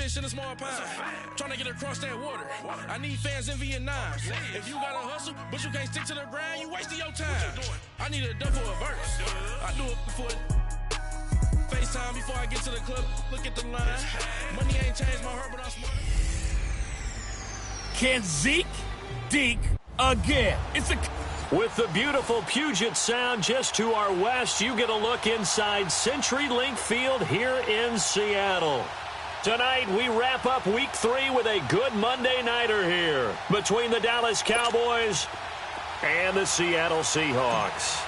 fish in a small pond. Trying to get across that water. I need fans in Vietnam. If you gotta hustle, but you can't stick to the grind, you wasting your time. I need a double a verse. I do it for FaceTime before I get to the club. Look at the line. Money ain't changed my heart, but I'm smart. Can Zeke deke again? With the beautiful Puget Sound just to our west, you get a look inside CenturyLink Field here in Seattle. Tonight, we wrap up Week 3 with a good Monday nighter here between the Dallas Cowboys and the Seattle Seahawks.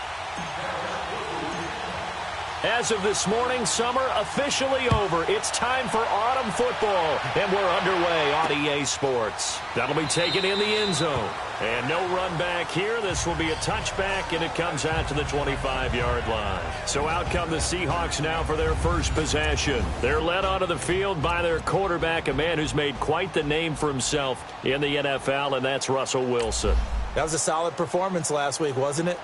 As of this morning, summer officially over. It's time for autumn football, and we're underway on EA Sports. That'll be taken in the end zone. And no run back here. This will be a touchback, and it comes out to the 25-yard line. So out come the Seahawks now for their first possession. They're led onto the field by their quarterback, a man who's made quite the name for himself in the NFL, and that's Russell Wilson. That was a solid performance last week, wasn't it?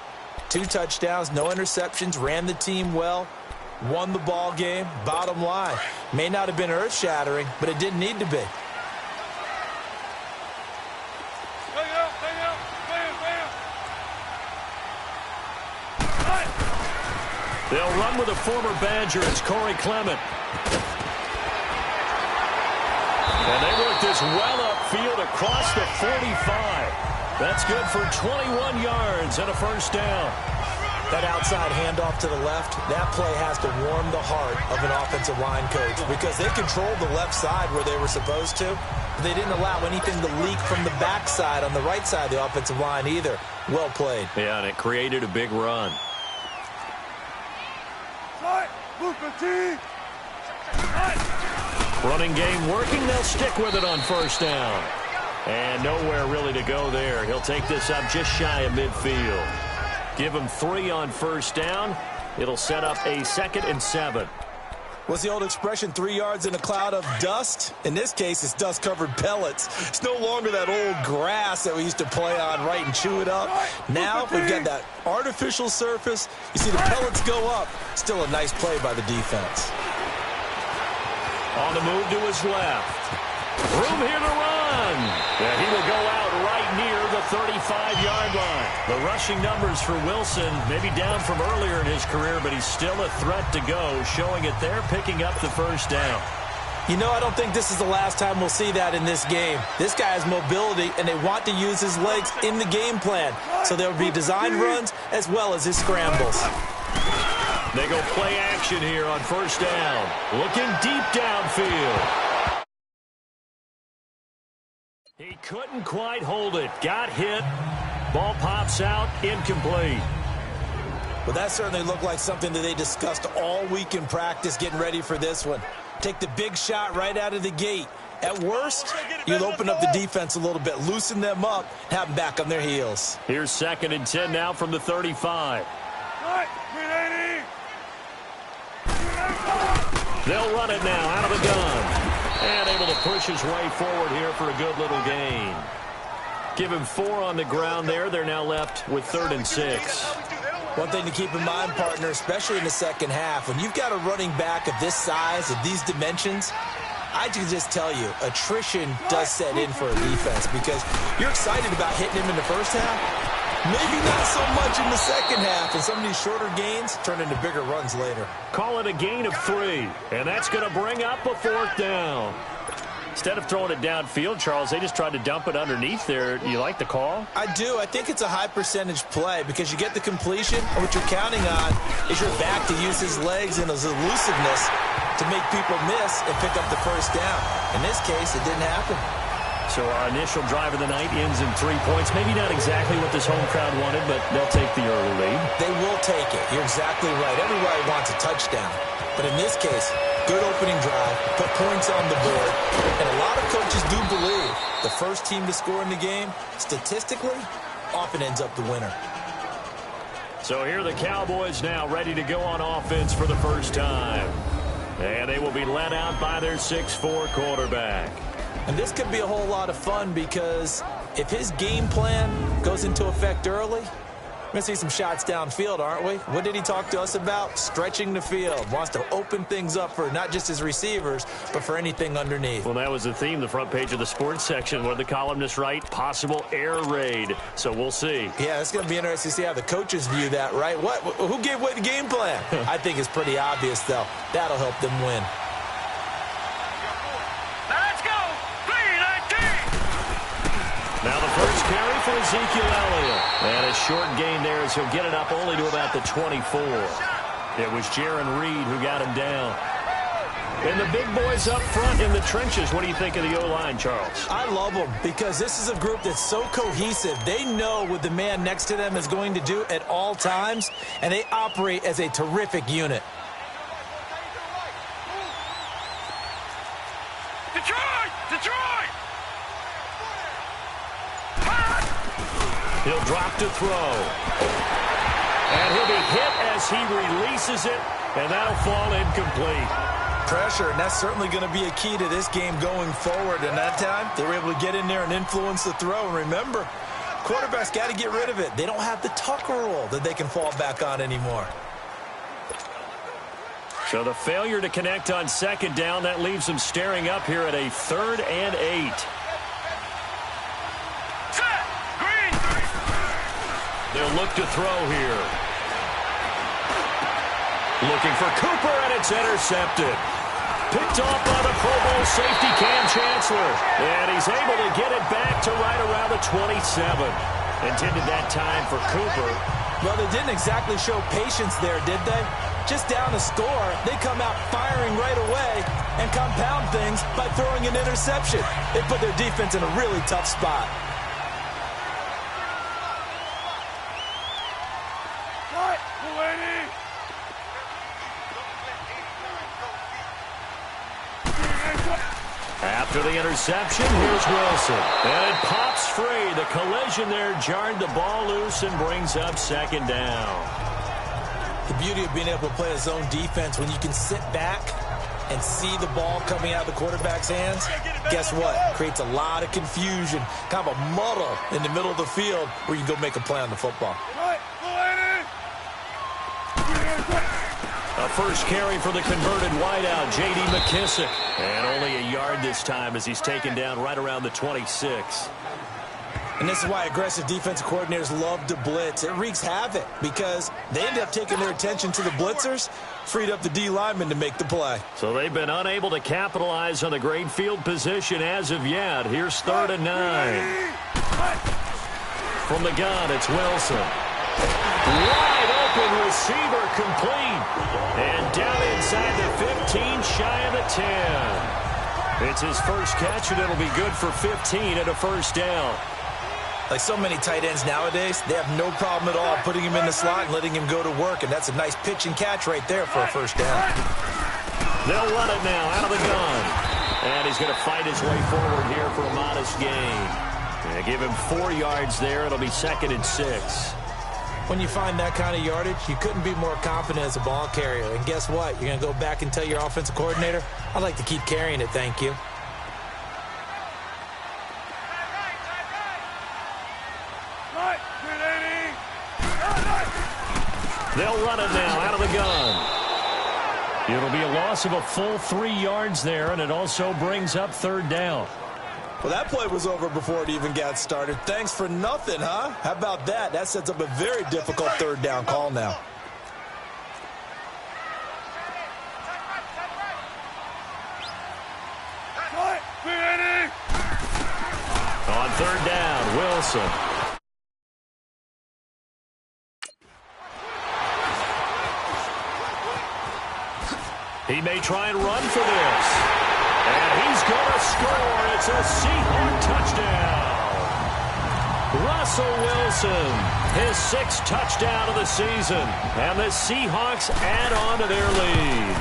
2 touchdowns, no interceptions, ran the team well, won the ball game. Bottom line, may not have been earth-shattering, but it didn't need to be. They'll run with a former Badger. It's Corey Clement. And they work this well upfield across the 45. That's good for 21 yards and a first down. That outside handoff to the left, that play has to warm the heart of an offensive line coach because they controlled the left side where they were supposed to. But they didn't allow anything to leak from the backside on the right side of the offensive line either. Well played. Yeah, and it created a big run. Running game working. They'll stick with it on first down. And nowhere really to go there. He'll take this up just shy of midfield. Give him 3 on first down. It'll set up a 2nd and 7. What's the old expression, 3 yards in a cloud of dust? In this case, it's dust-covered pellets. It's no longer that old grass that we used to play on, right, and chew it up. Now we've got that artificial surface. You see the pellets go up. Still a nice play by the defense. On the move to his left. Room here to run. And he will go out right near the 35-yard line. The rushing numbers for Wilson maybe down from earlier in his career, but he's still a threat to go, showing it there, picking up the first down. You know, I don't think this is the last time we'll see that in this game. This guy has mobility, and they want to use his legs in the game plan. So there will be design runs as well as his scrambles. They go play action here on first down. Looking deep downfield. He couldn't quite hold it. Got hit. Ball pops out. Incomplete. Well, that certainly looked like something that they discussed all week in practice getting ready for this one. Take the big shot right out of the gate. At worst, you'll open up the defense a little bit, loosen them up, have them back on their heels. Here's 2nd and 10 now from the 35. They'll run it now out of the gun. And able to push his way forward here for a good little gain. Give him 4 on the ground there. They're now left with 3rd and 6. One thing to keep in mind, partner, especially in the second half, when you've got a running back of this size, of these dimensions, I can just tell you, attrition does set in for a defense because you're excited about hitting him in the first half. Maybe not so much in the second half, and some of these shorter gains turn into bigger runs later. Call it a gain of 3, and that's going to bring up a 4th down. Instead of throwing it downfield, Charles, they just tried to dump it underneath there. You like the call? I do. I think it's a high-percentage play because you get the completion, and what you're counting on is your back to use his legs and his elusiveness to make people miss and pick up the first down. In this case, it didn't happen. So our initial drive of the night ends in 3 points. Maybe not exactly what this home crowd wanted, but they'll take the early lead. They will take it. You're exactly right. Everybody wants a touchdown. But in this case, good opening drive, put points on the board. And a lot of coaches do believe the first team to score in the game, statistically, often ends up the winner. So here are the Cowboys now ready to go on offense for the first time. And they will be led out by their 6'4" quarterback. And this could be a whole lot of fun because if his game plan goes into effect early, We're going to see some shots downfield, aren't we? What did he talk to us about? Stretching the field. Wants to open things up for not just his receivers, but for anything underneath. Well, that was the theme, the front page of the sports section. What did the columnists write? Possible air raid. So we'll see. Yeah, it's going to be interesting to see how the coaches view that, right? Who gave away the game plan? I think it's pretty obvious, though. That'll help them win. Let's go! 3-19! Now the first carry for Ezekiel Elliott. And a short gain there as he'll get it up only to about the 24. It was Jaron Reed who got him down. And the big boys up front in the trenches. What do you think of the O-line, Charles? I love them because this is a group that's so cohesive. They know what the man next to them is going to do at all times, and they operate as a terrific unit. Detroit! Detroit! He'll drop to throw. And he'll be hit as he releases it, and that'll fall incomplete. Pressure, and that's certainly going to be a key to this game going forward. And that time, they were able to get in there and influence the throw. And remember, quarterbacks got to get rid of it. They don't have the Tucker rule that they can fall back on anymore. So the failure to connect on second down, that leaves them staring up here at a 3rd and 8. Set! Green! They'll look to throw here. Looking for Cooper, and it's intercepted. Picked off by the Pro Bowl safety Cam Chancellor. And he's able to get it back to right around the 27. Intended that time for Cooper. Well, they didn't exactly show patience there, did they? Just down a score, they come out firing right away and compound things by throwing an interception. They put their defense in a really tough spot. What? Mulaney! After the interception, here's Wilson. And it pops free. The collision there jarred the ball loose and brings up second down. The beauty of being able to play a zone defense when you can sit back and see the ball coming out of the quarterback's hands, guess what? Creates a lot of confusion, kind of a muddle in the middle of the field where you can go make a play on the football. A first carry for the converted wideout, J.D. McKissick. And only a yard this time as he's taken down right around the 26. And this is why aggressive defensive coordinators love to blitz. It wreaks havoc because they end up taking their attention to the blitzers, freed up the D lineman to make the play. So they've been unable to capitalize on the great field position as of yet. Here's 3rd and 9. From the gun, it's Wilson. Wide open receiver complete. And down inside the 15, shy of the 10. It's his first catch, and it'll be good for 15 at a first down. Like so many tight ends nowadays, they have no problem at all putting him in the slot and letting him go to work, and that's a nice pitch and catch right there for a first down. They'll run it now out of the gun. And he's going to fight his way forward here for a modest gain. And give him 4 yards there. It'll be 2nd and 6. When you find that kind of yardage, you couldn't be more confident as a ball carrier. And guess what? You're going to go back and tell your offensive coordinator, I'd like to keep carrying it, thank you. They'll run it now out of the gun. It'll be a loss of a full 3 yards there, and it also brings up 3rd down. Well, that play was over before it even got started. Thanks for nothing, huh? How about that? That sets up a very difficult 3rd down call now. On 3rd down, Wilson. He may try and run for this. And he's going to score. It's a Seahawk touchdown. Russell Wilson, his 6th touchdown of the season. And the Seahawks add on to their lead.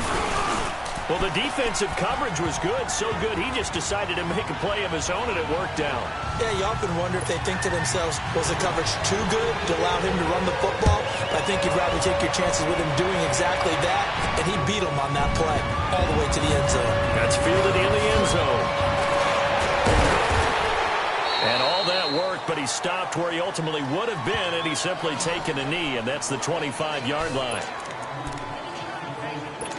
Well, the defensive coverage was good, so good he just decided to make a play of his own, and it worked out. Yeah, you often wonder if they think to themselves, was the coverage too good to allow him to run the football? I think you'd rather take your chances with him doing exactly that, and he beat him on that play all the way to the end zone. That's fielded in the end zone. And all that work, but but he stopped where he ultimately would have been, and he's simply taken a knee, and that's the 25-yard line.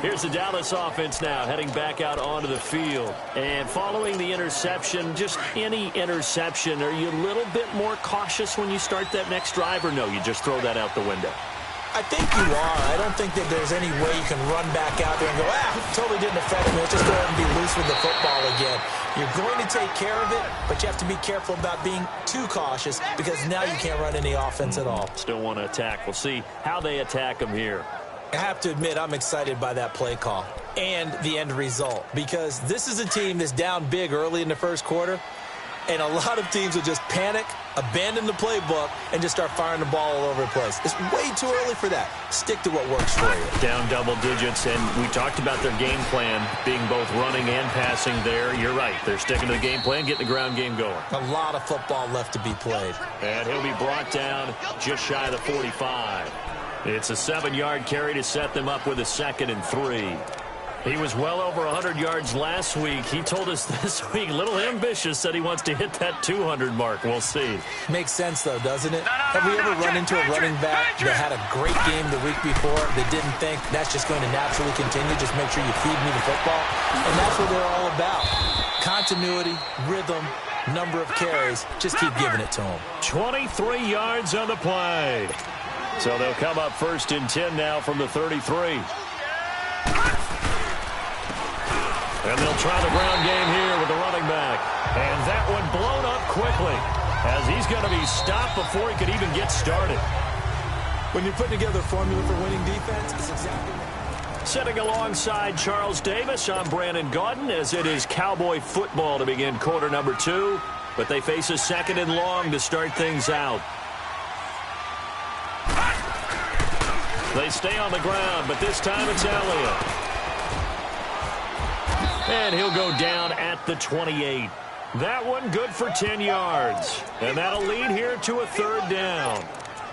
Here's the Dallas offense now, heading back out onto the field. And following the interception, just any interception, are you a little bit more cautious when you start that next drive, or no, you just throw that out the window? I think you are. I don't think that there's any way you can run back out there and go, totally didn't affect me. Let's just go ahead and be loose with the football again. You're going to take care of it, but you have to be careful about being too cautious because now you can't run any offense at all. Still want to attack. We'll see how they attack them here. I have to admit, I'm excited by that play call and the end result because this is a team that's down big early in the first quarter, and a lot of teams will just panic, abandon the playbook, and just start firing the ball all over the place. It's way too early for that. Stick to what works for you. Down double digits, and we talked about their game plan being both running and passing there. You're right. They're sticking to the game plan, getting the ground game going. A lot of football left to be played. And he'll be brought down just shy of the 45. It's a 7-yard carry to set them up with a 2nd and 3. He was well over 100 yards last week. He told us this week, a little ambitious, said he wants to hit that 200 mark. We'll see. Makes sense, though, doesn't it? Have we ever run into a running back that had a great game the week before that didn't think that's just going to naturally continue? Just make sure you feed me the football. And that's what they're all about. Continuity, rhythm, number of carries. Just keep giving it to them. 23 yards on the play. So they'll come up 1st and 10 now from the 33. And they'll try the ground game here with the running back. And that one blown up quickly as he's going to be stopped before he could even get started. When you're putting together a formula for winning defense, it's exactly what... Sitting alongside Charles Davis, I'm Brandon Gaudin as it is Cowboy football to begin quarter number 2. But they face a 2nd and long to start things out. They stay on the ground, but this time it's Elliott. And he'll go down at the 28. That one good for 10 yards. And that'll lead here to a 3rd down.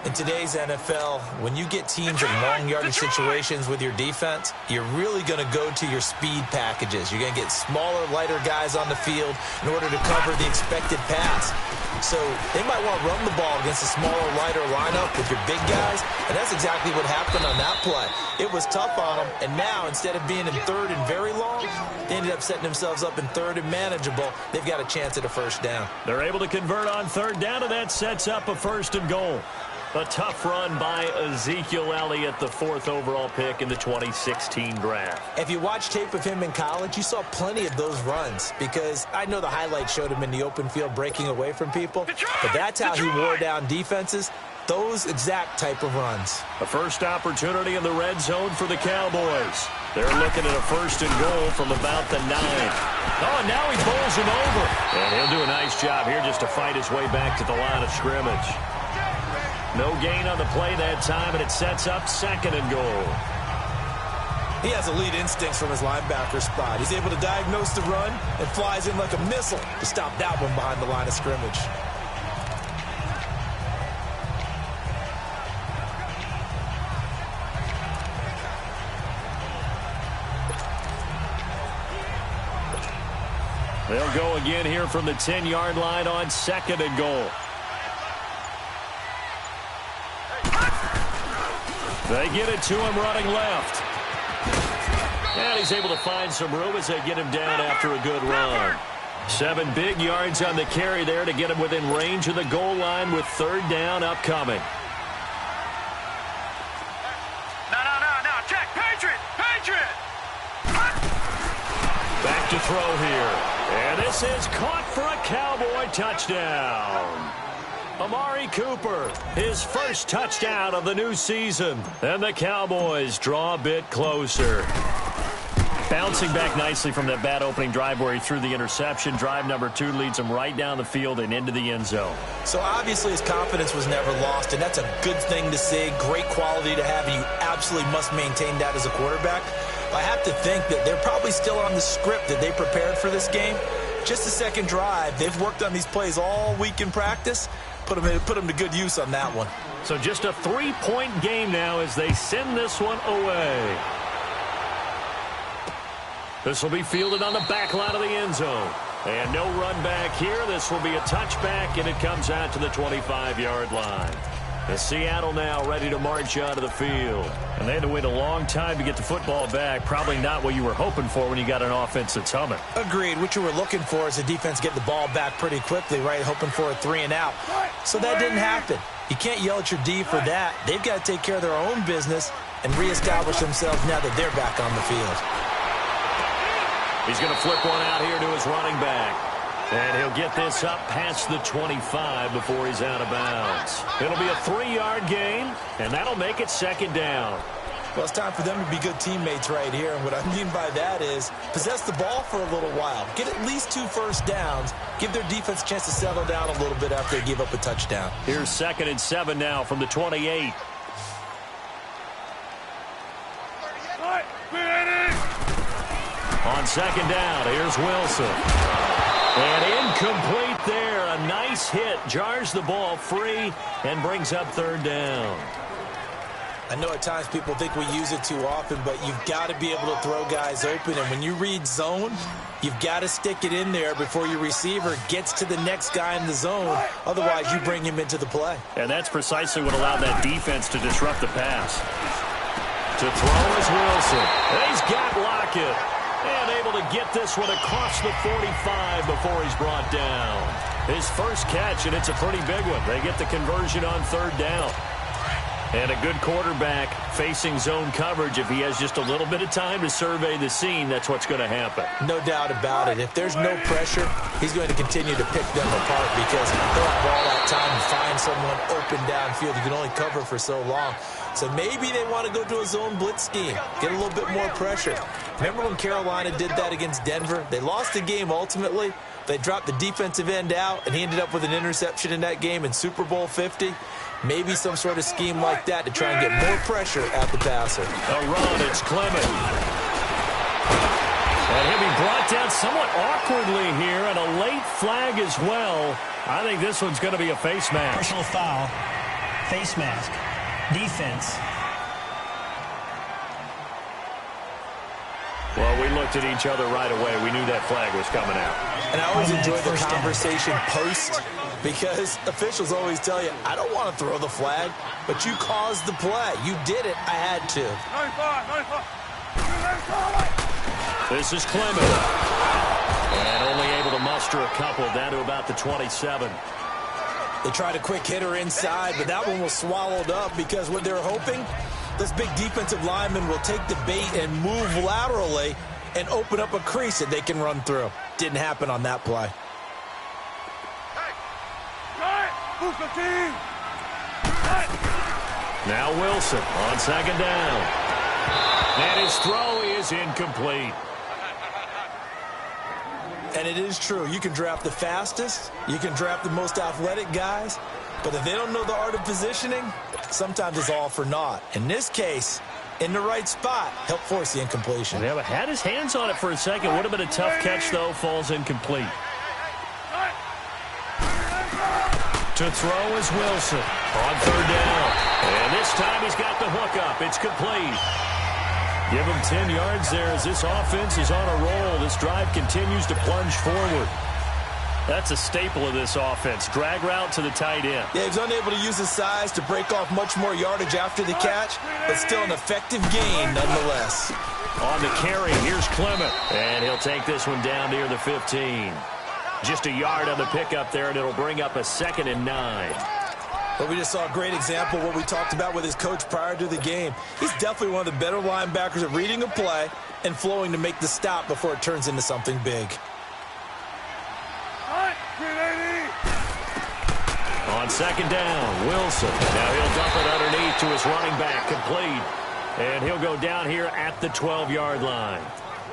In today's NFL, when you get teams in long yardage situations with your defense, you're really going to go to your speed packages. You're going to get smaller, lighter guys on the field in order to cover the expected pass. So they might want to run the ball against a smaller, lighter lineup with your big guys, and that's exactly what happened on that play. It was tough on them, and now instead of being in 3rd and very long, they ended up setting themselves up in 3rd and manageable. They've got a chance at a 1st down. They're able to convert on 3rd down, and that sets up a 1st and goal. A tough run by Ezekiel Elliott, the 4th overall pick in the 2016 draft. If you watch tape of him in college, you saw plenty of those runs because I know the highlights showed him in the open field breaking away from people, but that's how he wore down defenses, those exact type of runs. A first opportunity in the red zone for the Cowboys. They're looking at a 1st and goal from about the 9. Oh, and now he bowls him over. And he'll do a nice job here just to fight his way back to the line of scrimmage. No gain on the play that time, and it sets up 2nd and goal. He has elite instincts from his linebacker spot. He's able to diagnose the run and flies in like a missile to stop that one behind the line of scrimmage. They'll go again here from the 10-yard line on 2nd and goal. They get it to him running left. And he's able to find some room as they get him down after a good run. 7 big yards on the carry there to get him within range of the goal line with 3rd down upcoming. No. Check. Patriot. Back to throw here. And this is caught for a Cowboy touchdown. Amari Cooper, his first touchdown of the new season. And the Cowboys draw a bit closer. Bouncing back nicely from that bad opening drive where he threw the interception. Drive number 2 leads him right down the field and into the end zone. So obviously his confidence was never lost, and that's a good thing to see. Great quality to have, and you absolutely must maintain that as a quarterback. But I have to think that they're probably still on the script that they prepared for this game. Just the 2nd drive. They've worked on these plays all week in practice. Put them to good use on that one. So just a 3-point game now as they send this one away. This will be fielded on the back line of the end zone. And no run back here. This will be a touchback, and it comes out to the 25-yard line. And Seattle now ready to march out of the field. And they had to wait a long time to get the football back. Probably not what you were hoping for when you got an offense that's humming. Agreed. What you were looking for is the defense get the ball back pretty quickly, right? Hoping for a 3-and-out. So that didn't happen. You can't yell at your D for that. They've got to take care of their own business and reestablish themselves now that they're back on the field. He's going to flip one out here to his running back. And he'll get this up past the 25 before he's out of bounds. It'll be a 3-yard gain, and that'll make it second down. Well, it's time for them to be good teammates right here. And what I mean by that is possess the ball for a little while. Get at least 2 first downs. Give their defense a chance to settle down a little bit after they give up a touchdown. Here's 2nd and 7 now from the 28. On 2nd down, here's Wilson. And incomplete there. A nice hit. Jars the ball free and brings up 3rd down. I know at times people think we use it too often, but you've got to be able to throw guys open. And when you read zone, you've got to stick it in there before your receiver gets to the next guy in the zone. Otherwise, you bring him into the play. And that's precisely what allowed that defense to disrupt the pass. To throw is Wilson. And he's got Lockett. And able to get this one across the 45 before he's brought down. His first catch, and it's a pretty big one. They get the conversion on 3rd down. And a good quarterback facing zone coverage. If he has just a little bit of time to survey the scene, that's what's going to happen. No doubt about it. If there's no pressure, he's going to continue to pick them apart because he'll have all that time to find someone open downfield. You can only cover for so long. So maybe they want to go to a zone blitz scheme, get a little bit more pressure. Remember when Carolina did that against Denver? They lost the game ultimately. They dropped the defensive end out, and he ended up with an interception in that game in Super Bowl 50. Maybe some sort of scheme like that to try and get more pressure at the passer. A run, it's Clement. And he'll be brought down somewhat awkwardly here, and a late flag as well. I think this one's going to be a face mask. Personal foul, face mask, defense. Well, we looked at each other right away. We knew that flag was coming out. And I always enjoy the conversation post because officials always tell you, I don't want to throw the flag, but you caused the play. You did it. I had to. This is Clement. And only able to muster a couple down to about the 27. They tried a quick hitter inside, but that one was swallowed up because what they're hoping, this big defensive lineman will take the bait and move laterally and open up a crease that they can run through. Didn't happen on that play. Now Wilson on 2nd down. And his throw is incomplete. And it is true. You can draft the fastest. You can draft the most athletic guys. But if they don't know the art of positioning, sometimes it's all for naught. In this case, in the right spot, help force the incompletion. Yeah, but had his hands on it for a second. Would have been a tough catch, though. Falls incomplete. To throw is Wilson on 3rd down. And this time he's got the hook up. It's complete. Give him 10 yards there as this offense is on a roll. This drive continues to plunge forward. That's a staple of this offense. Drag route to the tight end. Yeah, he was unable to use his size to break off much more yardage after the catch, but still an effective gain nonetheless. On the carry, here's Clement. And he'll take this one down near the 15. Just a yard on the pickup there, and it'll bring up a 2nd and 9. But we just saw a great example of what we talked about with his coach prior to the game. He's definitely one of the better linebackers at reading a play and flowing to make the stop before it turns into something big. On 2nd down, Wilson. Now he'll dump it underneath to his running back, complete. And he'll go down here at the 12-yard line.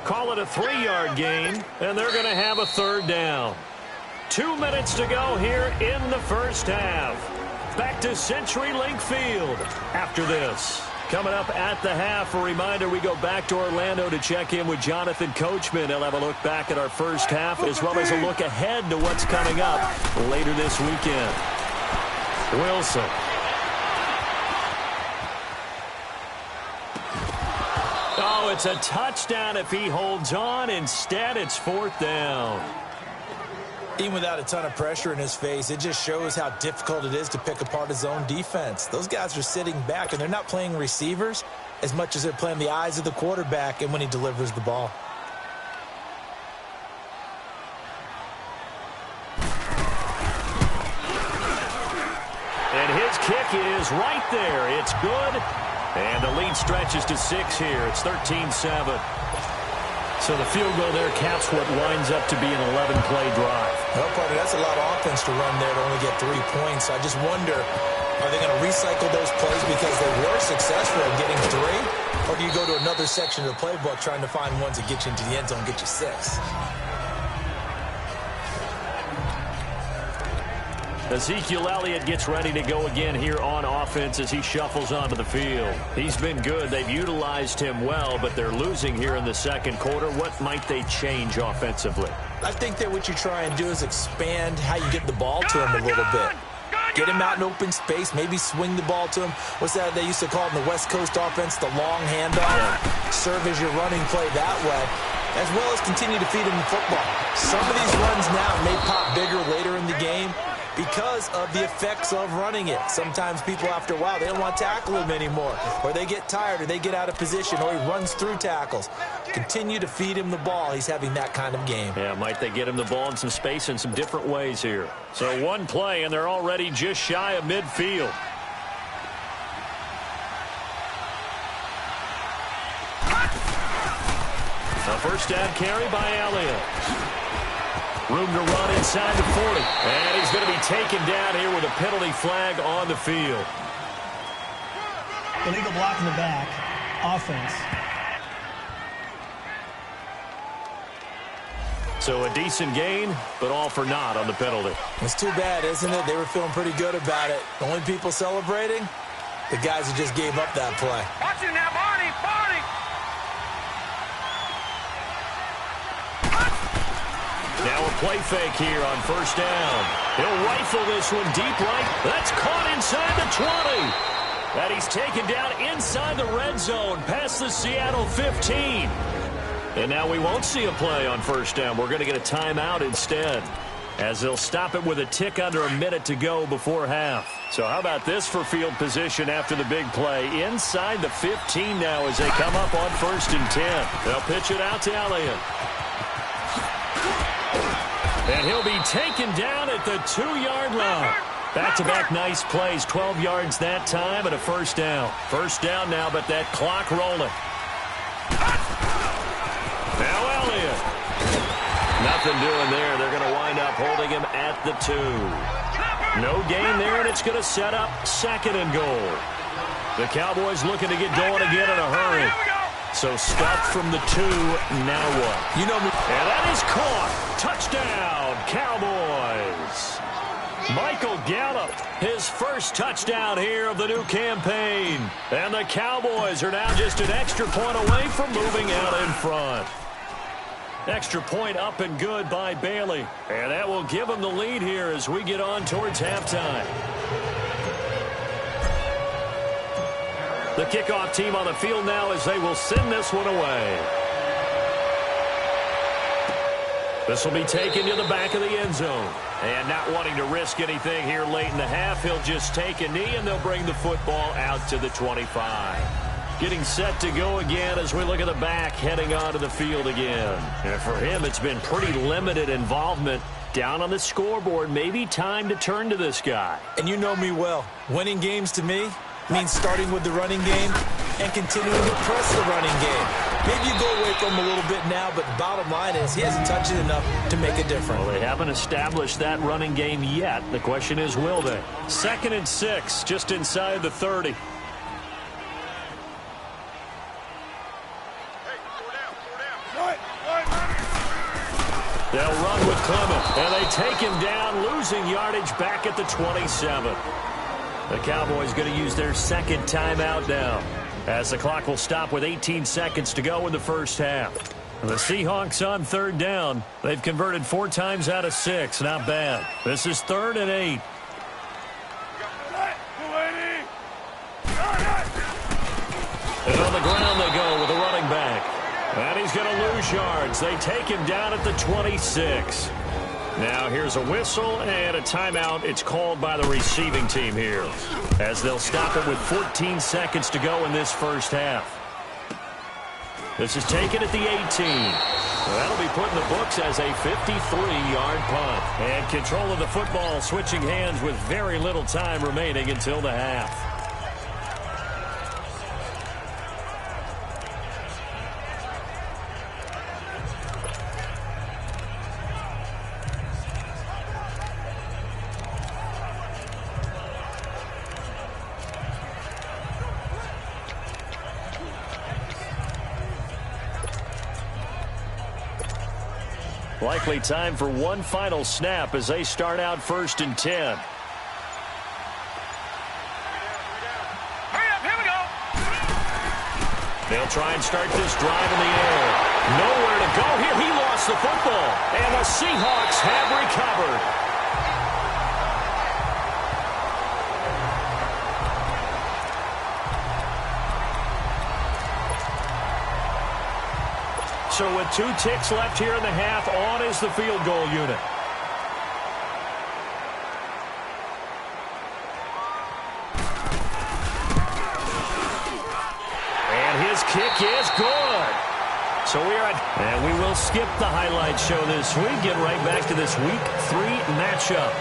Call it a 3-yard gain, and they're going to have a 3rd down. 2 minutes to go here in the first half. Back to CenturyLink Field after this. Coming up at the half, a reminder, we go back to Orlando to check in with Jonathan Coachman. He'll have a look back at our first half as well as a look ahead to what's coming up later this weekend. Wilson. Oh, it's a touchdown if he holds on. Instead, it's 4th down. Even without a ton of pressure in his face, it just shows how difficult it is to pick apart his own defense. Those guys are sitting back, and they're not playing receivers as much as they're playing the eyes of the quarterback and when he delivers the ball. And his kick is right there. It's good. And the lead stretches to 6 here. It's 13-7. So the field goal there caps what winds up to be an 11-play drive. Well, partner, that's a lot of offense to run there to only get 3 points. I just wonder, are they going to recycle those plays because they were successful in getting 3? Or do you go to another section of the playbook trying to find ones that get you into the end zone and get you 6? Ezekiel Elliott gets ready to go again here on offense as he shuffles onto the field. He's been good. They've utilized him well, but they're losing here in the second quarter. What might they change offensively? I think that what you try and do is expand how you get the ball to him a little bit. Get him out in open space, maybe swing the ball to him. What's that they used to call it in the West Coast offense, the long handoff? Serve as your running play that way, as well as continue to feed him the football. Some of these runs now may pop bigger later in the game because of the effects of running it. Sometimes people, after a while, they don't want to tackle him anymore, or they get tired, or they get out of position, or he runs through tackles. Continue to feed him the ball. He's having that kind of game. Yeah, might they get him the ball in some space in some different ways here. So one play, and they're already just shy of midfield. A first down carry by Elliott. Room to run inside the 40. And he's going to be taken down here with a penalty flag on the field. Illegal block in the back. Offense. So a decent gain, but all for naught on the penalty. It's too bad, isn't it? They were feeling pretty good about it. The only people celebrating? The guys who just gave up that play. Watch it now, Barney! Barney! Now a play fake here on first down. He'll rifle this one deep right. That's caught inside the 20. And he's taken down inside the red zone past the Seattle 15. And now we won't see a play on first down. We're going to get a timeout instead, as they'll stop it with a tick under a minute to go before half. So how about this for field position after the big play? Inside the 15 now as they come up on 1st and 10. They'll pitch it out to Elliott. And he'll be taken down at the 2-yard line. Back-to-back nice plays, 12 yards that time and a first down. First down now, but that clock rolling. Now Elliott. Nothing doing there. They're going to wind up holding him at the 2. No gain there, and it's going to set up 2nd and goal. The Cowboys looking to get going again in a hurry. So stuffed from the 2, now what? You know me. And that is caught. Touchdown, Cowboys. Michael Gallup, his first touchdown here of the new campaign. And the Cowboys are now just an extra point away from moving out in front. Extra point up and good by Bailey. And that will give them the lead here as we get on towards halftime. The kickoff team on the field now as they will send this one away. This will be taken to the back of the end zone. And not wanting to risk anything here late in the half, he'll just take a knee and they'll bring the football out to the 25. Getting set to go again as we look at the back heading onto the field again. And for him, it's been pretty limited involvement. Down on the scoreboard, maybe time to turn to this guy. And you know me well. Winning games to me means starting with the running game and continuing to press the running game. Maybe you go away from him a little bit now, but the bottom line is he hasn't touched it enough to make a difference. Well, they haven't established that running game yet. The question is, will they? 2nd and 6, just inside the 30. They'll run with Clement, and they take him down, losing yardage back at the 27. The Cowboys going to use their 2nd timeout now, as the clock will stop with 18 seconds to go in the first half. The Seahawks on 3rd down. They've converted 4 times out of 6. Not bad. This is 3rd and 8. And on the ground they go with a running back. And he's going to lose yards. They take him down at the 26. Now here's a whistle and a timeout. It's called by the receiving team here, as they'll stop it with 14 seconds to go in this first half. This is taken at the 18. That'll be put in the books as a 53-yard punt. And control of the football switching hands with very little time remaining until the half. Likely time for one final snap as they start out 1st and 10. Hurry up, here we go. They'll try and start this drive in the air. Nowhere to go here. He lost the football. And the Seahawks have recovered. So with 2 ticks left here in the half, on is the field goal unit. And his kick is good. So and we will skip the highlight show this week. Get right back to this Week 3 matchup.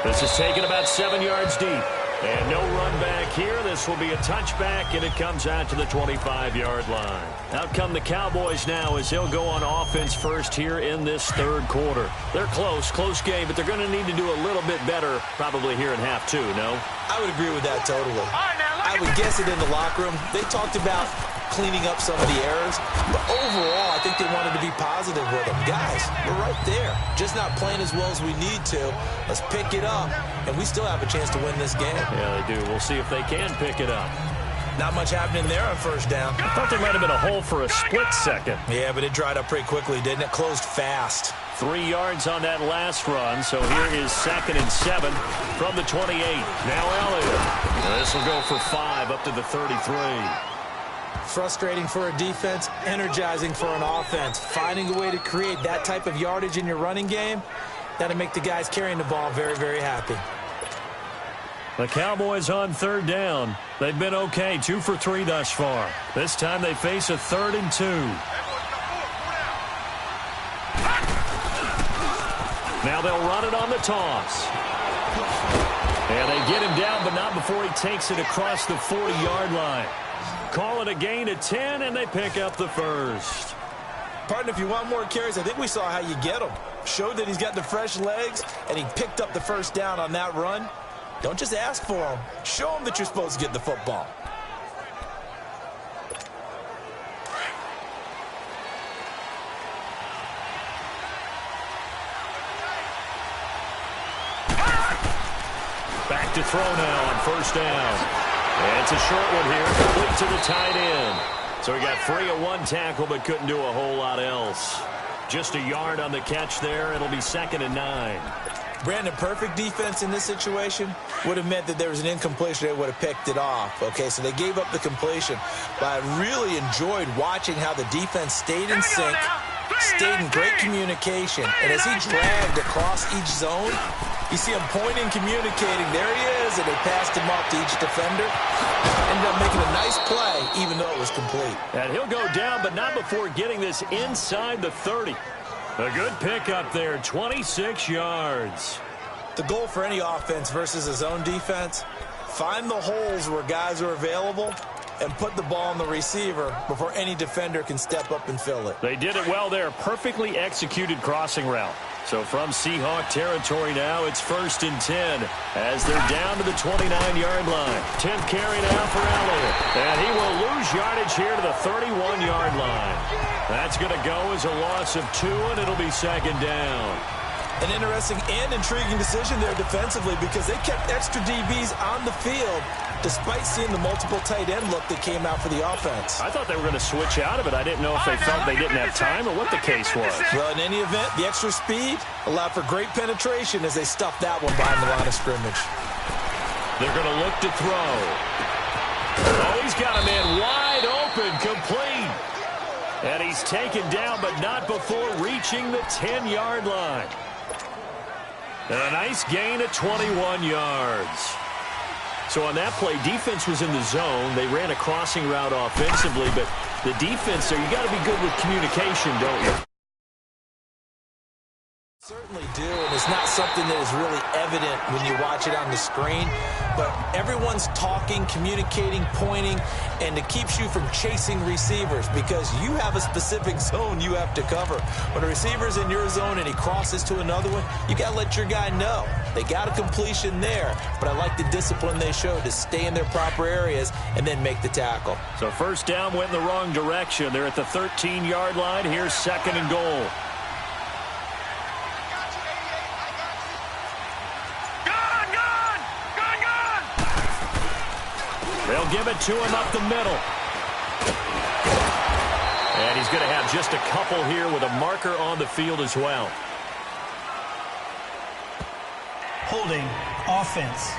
This is taken about 7 yards deep. And no run back here. This will be a touchback, and it comes out to the 25-yard line. Out come the Cowboys now as they'll go on offense first here in this third quarter. They're close game, but they're going to need to do a little bit better probably here in half 2, no? I would agree with that totally. All right, now, I would guess it in the locker room. They talked about cleaning up some of the errors, but overall, I think they wanted to be positive with them. Guys, we're right there. Just not playing as well as we need to. Let's pick it up, and we still have a chance to win this game. Yeah, they do. We'll see if they can pick it up. Not much happening there on first down. I thought there might have been a hole for a split second. Yeah, but it dried up pretty quickly, didn't it? Closed fast. 3 yards on that last run, so here is 2nd and 7 from the 28. Now Elliott. This will go for 5 up to the 33. Frustrating for a defense, energizing for an offense. Finding a way to create that type of yardage in your running game, that'll make the guys carrying the ball very, very happy. The Cowboys on 3rd down. They've been okay, 2 for 3 thus far. This time they face a 3rd and 2. Now they'll run it on the toss. And they get him down, but not before he takes it across the 40-yard line. Call it a gain of 10, and they pick up the first. Partner, if you want more carries, I think we saw how you get him. Showed that he's got the fresh legs, and he picked up the first down on that run. Don't just ask for him. Show him that you're supposed to get the football. Back to throw now on 1st down. And it's a short one here, complete to the tight end. So he got free of 1 tackle, but couldn't do a whole lot else. Just a yard on the catch there. It'll be 2nd and 9. Brandon, perfect defense in this situation would have meant that there was an incompletion. They would have picked it off. Okay, so they gave up the completion. But I really enjoyed watching how the defense stayed in sync, stayed in great communication. And as he dragged across each zone, you see him pointing, communicating. There he is, and they passed him off to each defender. Ended up making a nice play, even though it was complete. And he'll go down, but not before getting this inside the 30. A good pickup there, 26 yards. The goal for any offense versus a zone defense, find the holes where guys are available and put the ball on the receiver before any defender can step up and fill it. They did it well there. Perfectly executed crossing route. So from Seahawk territory now, it's 1st and 10 as they're down to the 29-yard line. 10th carry now for Elliott. And he will lose yardage here to the 31-yard line. That's going to go as a loss of 2, and it'll be 2nd down. An interesting and intriguing decision there defensively because they kept extra DBs on the field despite seeing the multiple tight end look that came out for the offense. I thought they were going to switch out of it. I didn't know if they felt they didn't have time or what the case was. Well, in any event, the extra speed allowed for great penetration as they stuffed that one behind the line of scrimmage. They're going to look to throw. Oh, he's got a man wide open, complete. He's taken down, but not before reaching the 10-yard line. And a nice gain of 21 yards. So on that play, defense was in the zone. They ran a crossing route offensively, but the defense there, you got to be good with communication, don't you? Certainly do, and it's not something that is really evident when you watch it on the screen, but everyone's talking, communicating, pointing, and it keeps you from chasing receivers because you have a specific zone you have to cover. When a receiver's in your zone and he crosses to another one, you got to let your guy know. They got a completion there, but I like the discipline they showed to stay in their proper areas and then make the tackle. So first down went in the wrong direction. They're at the 13-yard line. Here's second and goal. They'll give it to him up the middle. And he's going to have just a couple here with a marker on the field as well. Holding offense.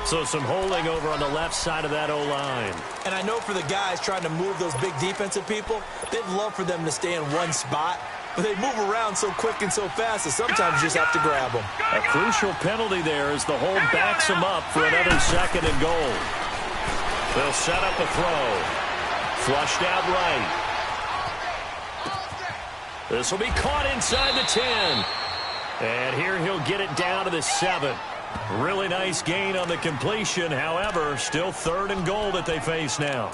So some holding over on the left side of that O-line. And I know for the guys trying to move those big defensive people, they'd love for them to stay in one spot. But they move around so quick and so fast that sometimes you just have to grab them. A crucial penalty there as the hold backs them up for another second and goal. They'll set up a throw. Flushed out right. This will be caught inside the 10. And here he'll get it down to the 7. Really nice gain on the completion. However, still third and goal that they face now.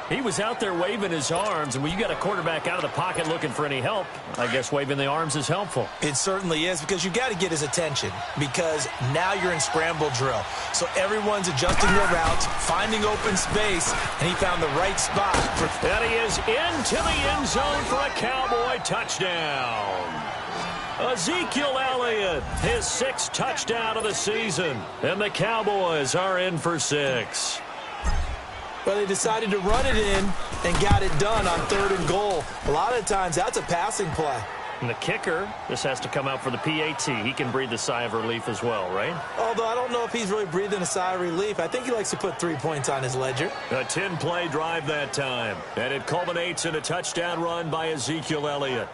He was out there waving his arms, and when you got a quarterback out of the pocket looking for any help, I guess waving the arms is helpful. It certainly is, because you got to get his attention, because now you're in scramble drill. So everyone's adjusting their routes, finding open space, and he found the right spot. And he is into the end zone for a Cowboy touchdown. Ezekiel Elliott, his 6th touchdown of the season, and the Cowboys are in for 6. But they decided to run it in and got it done on 3rd and goal. A lot of times, that's a passing play. And the kicker, this has to come out for the PAT. He can breathe a sigh of relief as well, right? Although I don't know if he's really breathing a sigh of relief. I think he likes to put 3 points on his ledger. A 10-play drive that time. And it culminates in a touchdown run by Ezekiel Elliott.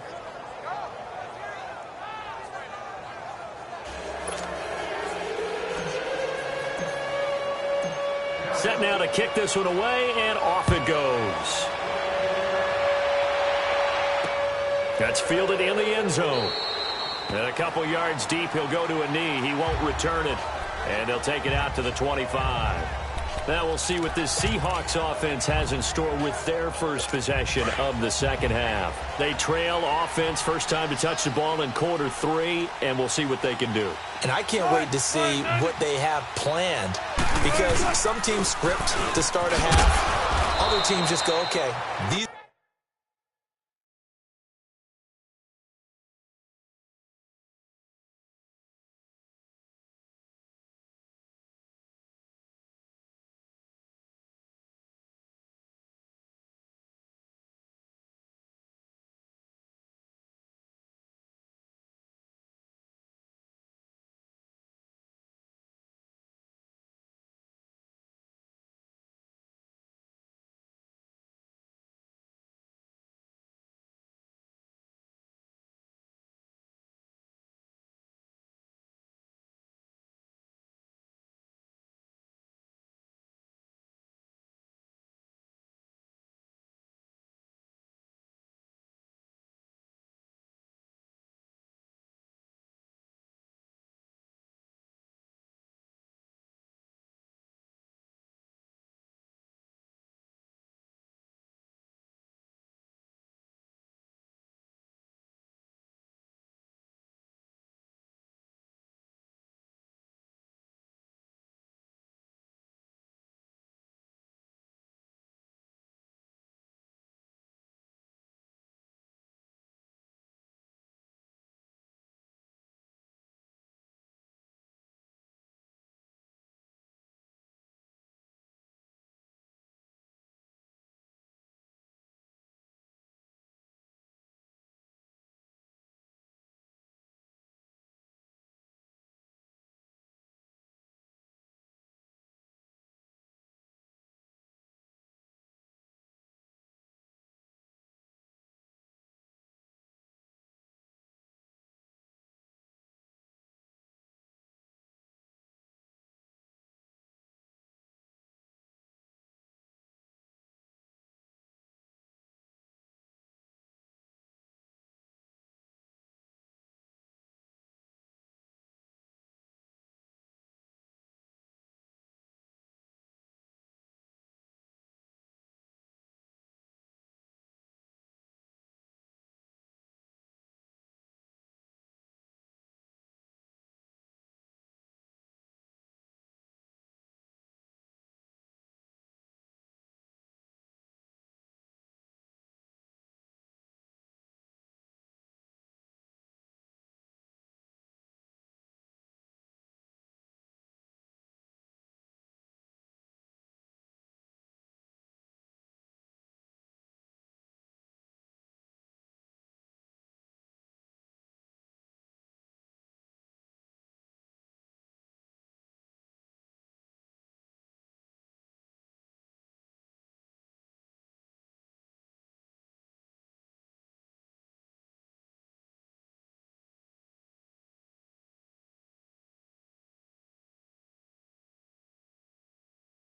Set now to kick this one away, and off it goes. That's fielded in the end zone. And a couple yards deep, he'll go to a knee. He won't return it. And they'll take it out to the 25. Now we'll see what this Seahawks offense has in store with their first possession of the second half. They trail offense, first time to touch the ball in quarter 3, and we'll see what they can do. And I can't wait to see what they have planned, because some teams script to start a half. Other teams just go, okay, these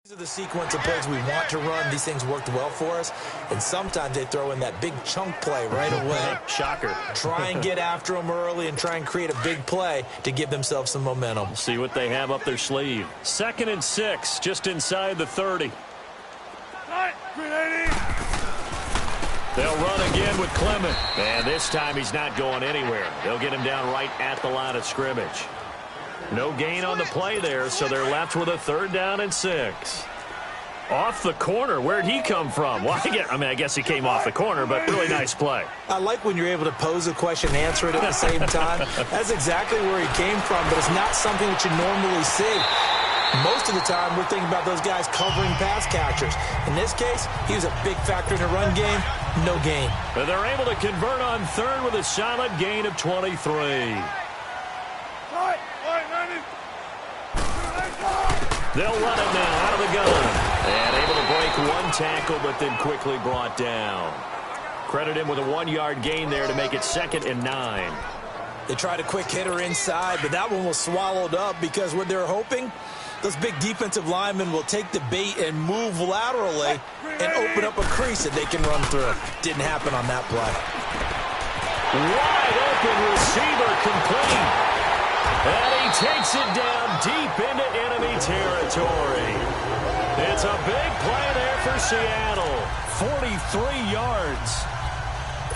These are the sequence of plays we want to run. These things worked well for us, and sometimes they throw in that big chunk play right away. Shocker. Try and get after them early and try and create a big play to give themselves some momentum. See what they have up their sleeve. 2nd and 6, just inside the 30. They'll run again with Clement. And this time he's not going anywhere. They'll get him down right at the line of scrimmage. No gain on the play there, so they're left with a 3rd down and 6. Off the corner. Where'd he come from? Well, I guess he came off the corner, but really nice play. I like when you're able to pose a question and answer it at the same time. That's exactly where he came from, but it's not something that you normally see. Most of the time, we're thinking about those guys covering pass catchers. In this case, he was a big factor in the run game. No gain. But they're able to convert on 3rd with a solid gain of 23. They'll run it now out of the gun. And able to break one tackle, but then quickly brought down. Credit him with a 1-yard gain there to make it 2nd and 9. They tried a quick hitter inside, but that one was swallowed up because what they're hoping, those big defensive linemen will take the bait and move laterally and open up a crease that they can run through. Didn't happen on that play. Wide open receiver complete. And he takes it down deep into enemy territory. It's a big play there for Seattle. 43 yards.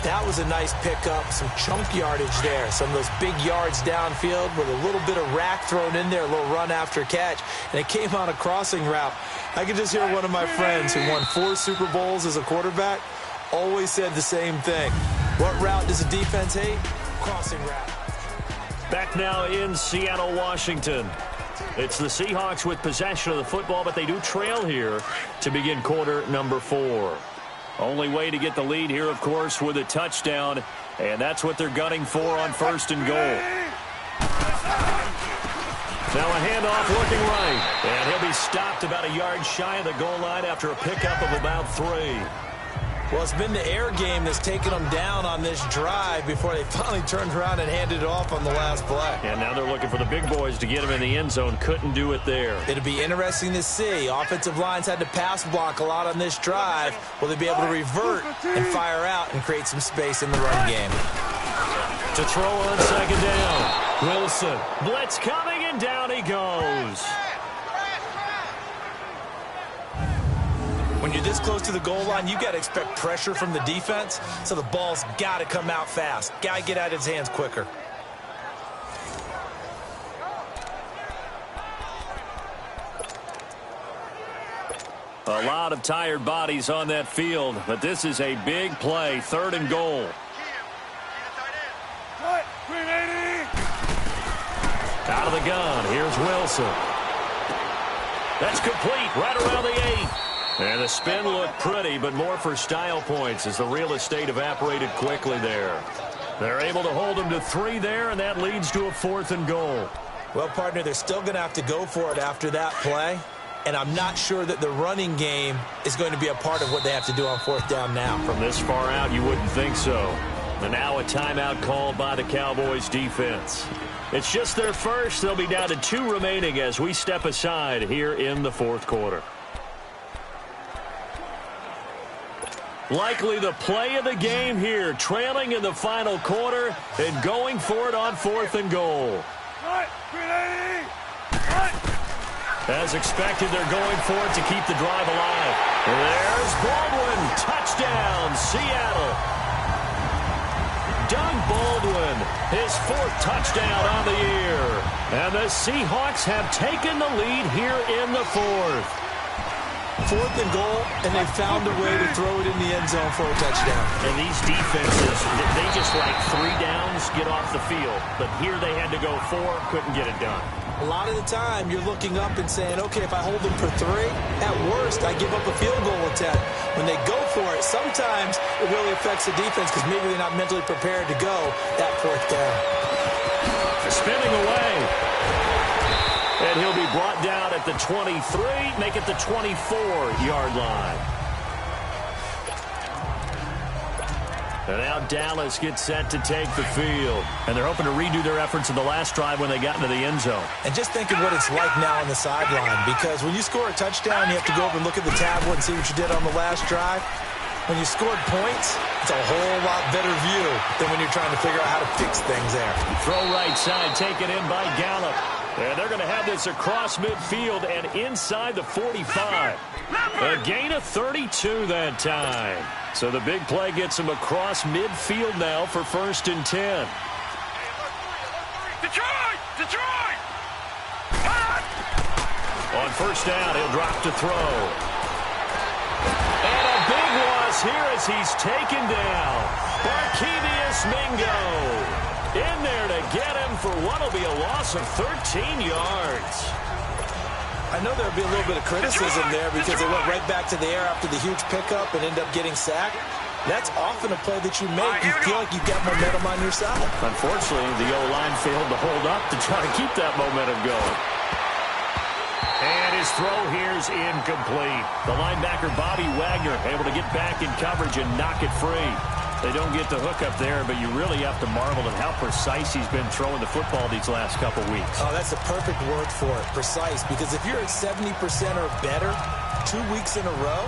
That was a nice pickup, some chunk yardage there. Some of those big yards downfield with a little bit of rack thrown in there, a little run after catch. And it came on a crossing route. I could just hear one of my friends who won 4 Super Bowls as a quarterback always said the same thing. What route does a defense hate? Crossing route. Back now in Seattle, Washington. It's the Seahawks with possession of the football, but they do trail here to begin quarter number 4. Only way to get the lead here, of course, with a touchdown, and that's what they're gunning for on 1st and goal. Now a handoff looking right, and he'll be stopped about a yard shy of the goal line after a pickup of about 3. Well, it's been the air game that's taken them down on this drive before they finally turned around and handed it off on the last play. And now they're looking for the big boys to get him in the end zone. Couldn't do it there. It'll be interesting to see. Offensive lines had to pass block a lot on this drive. Will they be able to revert and fire out and create some space in the run game? To throw on 2nd down. Wilson. Blitz coming, and down he goes. When you're this close to the goal line, you've got to expect pressure from the defense, so the ball's got to come out fast. Got to get out of his hands quicker. A lot of tired bodies on that field, but this is a big play. 3rd and goal. Out of the gun, here's Wilson. That's complete, right around the 8. And the spin looked pretty, but more for style points as the real estate evaporated quickly there. They're able to hold them to 3 there, and that leads to a 4th and goal. Well, partner, they're still going to have to go for it after that play, and I'm not sure that the running game is going to be a part of what they have to do on 4th down now. From this far out, you wouldn't think so. And now a timeout called by the Cowboys defense. It's just their first. They'll be down to 2 remaining as we step aside here in the 4th quarter. Likely the play of the game here, trailing in the final quarter and going for it on 4th and goal. As expected, they're going for it to keep the drive alive. There's Baldwin. Touchdown, Seattle. Doug Baldwin, his 4th touchdown on the year. And the Seahawks have taken the lead here in the 4th. 4th and goal, and they found a way to throw it in the end zone for a touchdown. And these defenses, they just like 3 downs, get off the field. But here they had to go 4, couldn't get it done. A lot of the time, you're looking up and saying, okay, if I hold them for 3, at worst, I give up a field goal attempt. When they go for it, sometimes it really affects the defense because maybe they're not mentally prepared to go that 4th down. Spinning away. And he'll be brought down at the 23, make it the 24-yard line. And now Dallas gets set to take the field. And they're hoping to redo their efforts in the last drive when they got into the end zone. And just think of what it's like now on the sideline, because when you score a touchdown, you have to go over and look at the tablet and see what you did on the last drive. When you scored points, it's a whole lot better view than when you're trying to figure out how to fix things there. Throw right side, taken in by Gallup. And they're going to have this across midfield and inside the 45. A gain of 32 that time. So the big play gets him across midfield now for 1st and 10. Detroit! On 1st down, he'll drop to throw. And a big loss here as he's taken down. Barkevious Mingo in there to get him for what will be a loss of 13 yards. I know there'll be a little bit of criticism there because they went right back to the air after the huge pickup and ended up getting sacked. That's often a play that you make. You feel like you've got momentum on your side. Unfortunately, the O-line failed to hold up to try to keep that momentum going. And his throw here is incomplete. The linebacker, Bobby Wagner, able to get back in coverage and knock it free. They don't get the hook up there, but you really have to marvel at how precise he's been throwing the football these last couple weeks. Oh, that's the perfect word for it, precise, because if you're at 70% or better 2 weeks in a row,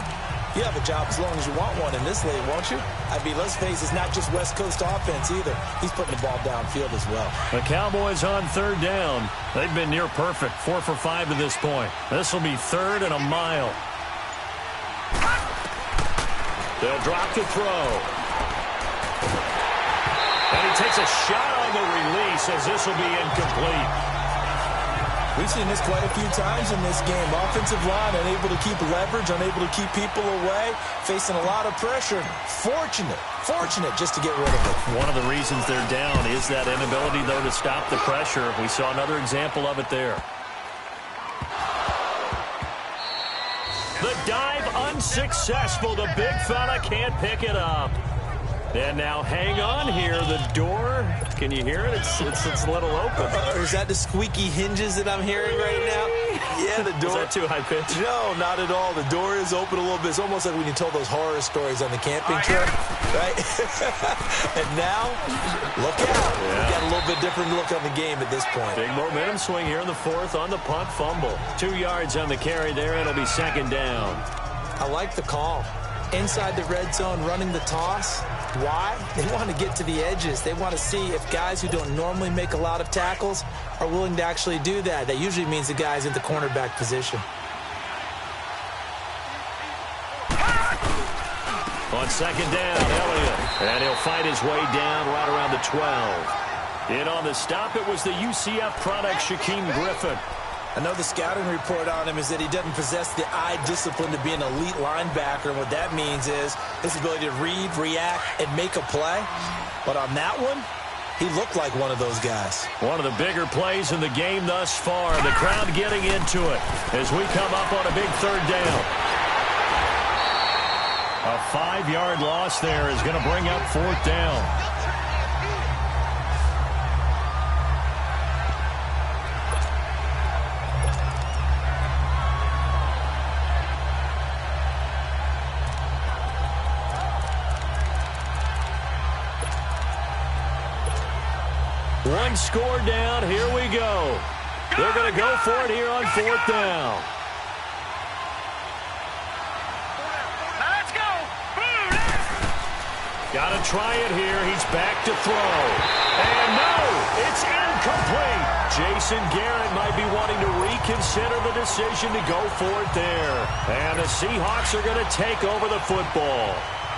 you have a job as long as you want one in this league, won't you? I mean, let's face it, it's not just West Coast offense either. He's putting the ball downfield as well. The Cowboys on 3rd down. They've been near perfect, 4 for 5 to this point. This will be 3rd and a mile. They'll drop to throw. And he takes a shot on the release as this will be incomplete. We've seen this quite a few times in this game. Offensive line unable to keep leverage, unable to keep people away, facing a lot of pressure. Fortunate just to get rid of it. One of the reasons they're down is that inability, though, to stop the pressure. We saw another example of it there. The dive unsuccessful. The big fella can't pick it up. And now hang on here. The door, can you hear it? It's a little open. Or is that the squeaky hinges that I'm hearing right now? Yeah, the door. Is that too high pitch? No, not at all. The door is open a little bit. It's almost like when you told those horror stories on the camping trip, right? And now, look out. Yeah. We've got a little bit different look on the game at this point. Big momentum swing here in the 4th on the punt fumble. 2 yards on the carry there. It'll be 2nd down. I like the call. Inside the red zone, running the toss. Why? They want to get to the edges. They want to see if guys who don't normally make a lot of tackles are willing to actually do that. That usually means the guy's in the cornerback position. On 2nd down, Elliott. And he'll fight his way down right around the 12. In on the stop, it was the UCF product, Shaquem Griffin. I know the scouting report on him is that he doesn't possess the eye discipline to be an elite linebacker. And what that means is his ability to read, react, and make a play. But on that one, he looked like one of those guys. One of the bigger plays in the game thus far. The crowd getting into it as we come up on a big 3rd down. A 5-yard loss there is going to bring up 4th down. One score down. Here we go. They're going to go for it here on 4th down. Let's go. Got to try it here. He's back to throw. And no, it's incomplete. Jason Garrett might be wanting to reconsider the decision to go for it there. And the Seahawks are going to take over the football.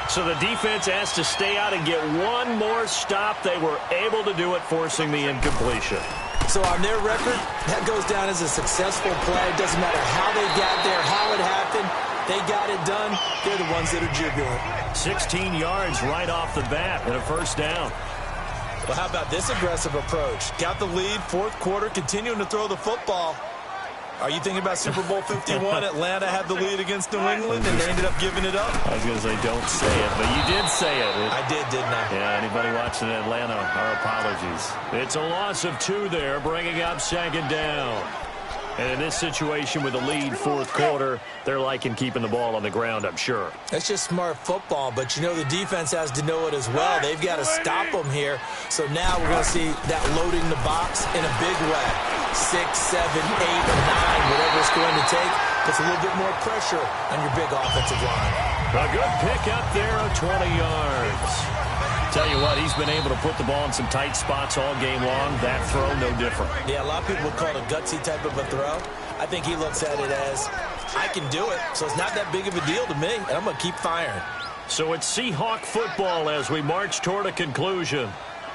So the defense has to stay out and get one more stop. They were able to do it, forcing the incompletion. So on their record, that goes down as a successful play. It doesn't matter how they got there, how it happened. They got it done. They're the ones that are jubilant. 16 yards right off the bat and a 1st down. Well, how about this aggressive approach? Got the lead, 4th quarter, continuing to throw the football. Are you thinking about Super Bowl 51? Atlanta had the lead against New England, and they ended up giving it up? I was going to say, don't say it, but you did say it. I did, didn't I? Yeah, anybody watching Atlanta, our apologies. It's a loss of 2 there, bringing up 2nd down. And in this situation with a lead fourth quarter, they're liking keeping the ball on the ground, I'm sure. That's just smart football, but you know the defense has to know it as well. They've got to stop them here. So now we're going to see that loading the box in a big way. 6, 7, 8, 9, whatever it's going to take, puts a little bit more pressure on your big offensive line. A good pick up there of 20 yards. Tell you what, he's been able to put the ball in some tight spots all game long. That throw, no different. Yeah, a lot of people would call it a gutsy type of a throw. I think he looks at it as, I can do it, so it's not that big of a deal to me, and I'm going to keep firing. So it's Seahawk football as we march toward a conclusion.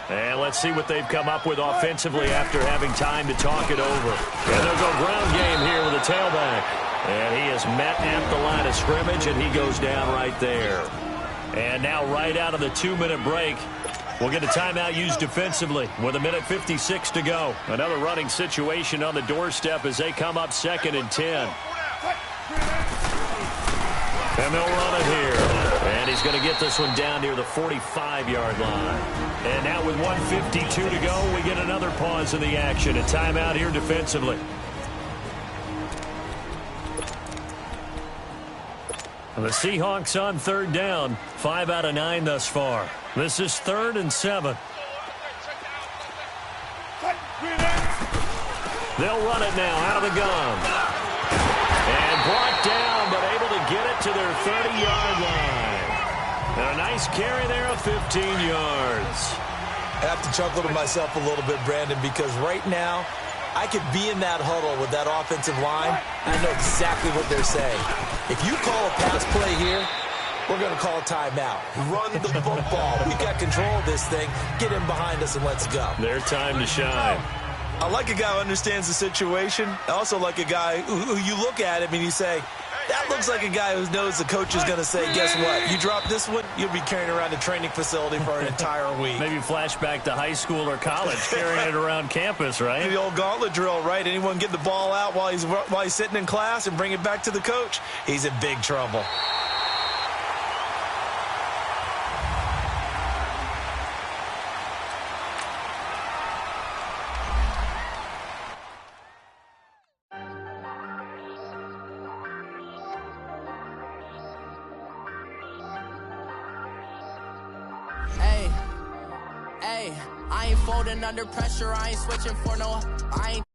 And let's see what they've come up with offensively after having time to talk it over. And they'll go ground game here with a tailback. And he is met at the line of scrimmage, and he goes down right there. And now right out of the 2-minute break, we'll get a timeout used defensively with 1:56 to go. Another running situation on the doorstep as they come up 2nd and 10. And they'll run it here. And he's going to get this one down near the 45-yard line. And now with 1:52 to go, we get another pause in the action. A timeout here defensively. The Seahawks on 3rd down. 5 out of 9 thus far. This is 3rd and 7. They'll run it now out of the gun. And brought down, but able to get it to their 30-yard line. And a nice carry there of 15 yards. I have to chuckle to myself a little bit, Brandon, because right now I could be in that huddle with that offensive line, and I know exactly what they're saying. If you call a pass play here, we're going to call a timeout. Run the football. We've got control of this thing. Get in behind us and let's go. Their time to shine. I like a guy who understands the situation. I also like a guy who you look at him and you say, that looks like a guy who knows the coach is going to say, guess what? You drop this one, you'll be carrying around a training facility for an entire week. Maybe flashback to high school or college, carrying it around campus, right? The old gauntlet drill, right? Anyone get the ball out while he's sitting in class and bring it back to the coach, he's in big trouble. I ain't folding under pressure, I ain't switching for no, I ain't